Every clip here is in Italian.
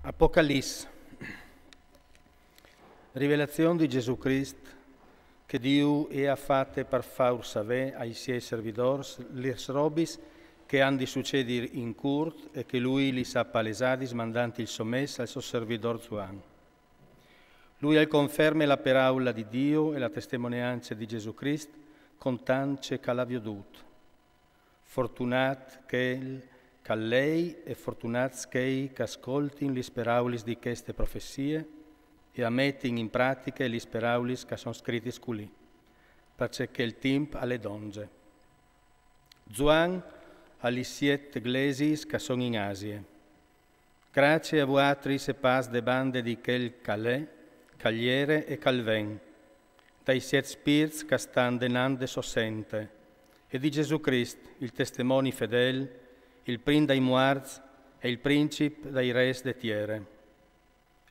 Apocalisse, rivelazione di Gesù Cristo che Dio ha fatte per far sapere ai suoi servidori le robis che han di succedere in curt e che Lui li sa palesati mandando il sommesso al suo servitore Zuan. Lui conferma la parola di Dio e la testimonianza di Gesù Cristo con tance che l'ha veduto. Fortunat che lei e fortunat che ascoltin le parole di queste profezie e ammettin in pratica le parole che sono scritte qui, perché il tempo alle donge. Zuan alle 7 eglesi che sono in Asia. Grazie a voi e paz de bande di quel calè, cagliere e calven, dai 7 spiriti che stanno denando sossente, e di Gesù Cristo, il testimone fedele, il prim dai morti e il principe dai res de tiere.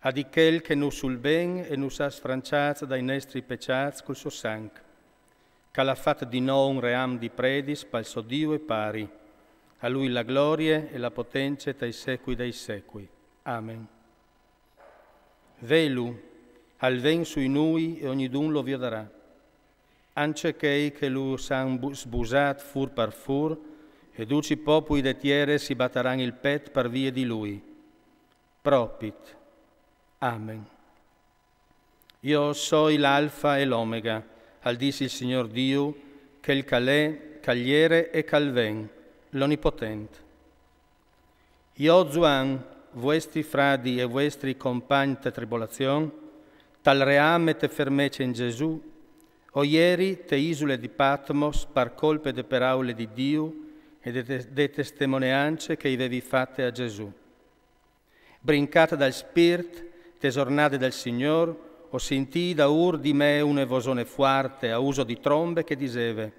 A di quel che nu sul ben e nu sa sfranciato dai nostri peccati col suo sangue, che l'ha fatto di noi un ream di predis per il suo Dio e pari. A Lui la gloria e la potenza dai secoli dei secoli. Amen. Velu, al ven sui nui e ognidun lo viodarà. Anche che lo san sbusat fur per fur, e duci popoli de tiere si batteranno il pet per via di Lui. Propit. Amen. Io sono l'alfa e l'omega, al disse il Signor Dio, che il calè, cagliere e calven, l'Onnipotente. Io, Zuan, vostri fradi e vostri compagni di tribolazione, tal reame te fermece in Gesù, o ieri te isole di Patmos per colpe de parole di Dio e de testimonianze che avevi fatte a Gesù. Brincate dal Spirito, tesornate dal Signore, ho sentì da di me una vosone forte a uso di trombe che diceva: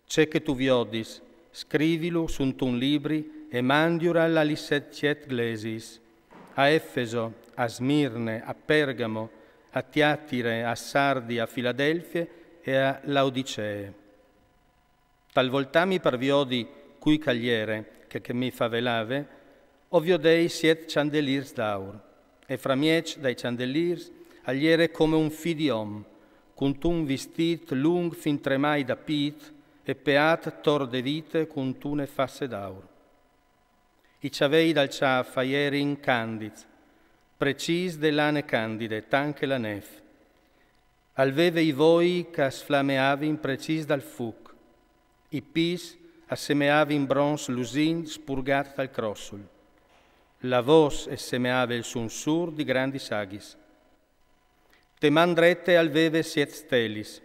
c'è che tu viodis, scrivilo su un libri e mandiura alle 7 eglesi, a Efeso, a Smirne, a Pergamo, a Tiatire, a Sardi, a Filadelfia e a Laodicee. Talvolta mi parviodi cui cagliere, che mi favelave, ovvio dei 7 chandeliers d'aur, e fra miec dai chandeliers agliere come un fidiom, con un vestit lung fin tremai da pit, e peat tor de vite con tune fasse d'aur. I ciavei dal ciaffa ieri in candid, precis de lane candide, tanche la nef. Alveve i voi che sflameavi in precis dal fuc, i pis assemeavi in brons lusin spurgat dal crossul. La vos essemeava il sunsur di grandi saghis. Te mandrette alveve 7 stelis.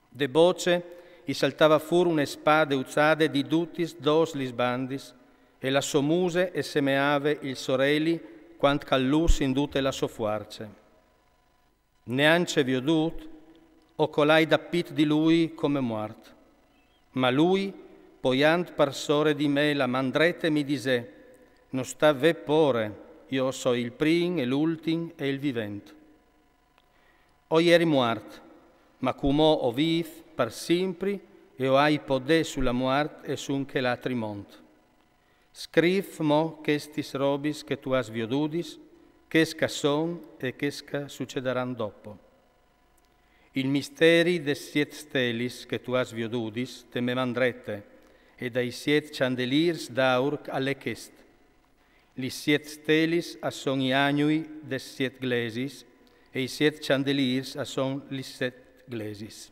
De voce i saltava fur una spade uzzade di dutis dos lisbandis, e la somuse e semeave il soreli quant callus indute la sofuarce. Neanche viodut, o colai da pit di lui come muart. Ma lui, poiant parsore di me la mandrete, mi dise: non sta ve pore, io so il prim e l'ultim e il vivente. O ieri muart, ma cumo o viv per sempre, e o hai podè sulla muart e sun che l'altri mont. Scriv mo questis robis che tu has viodudis, che son e che succederan dopo. Il misteri de 7 stelis che tu has viodudis te me mandrete, e dai 7 chandeliers d'aur alle chest. Li 7 stelis a son i agnui de 7 glesis, e i 7 chandeliers a son li 7 glesis.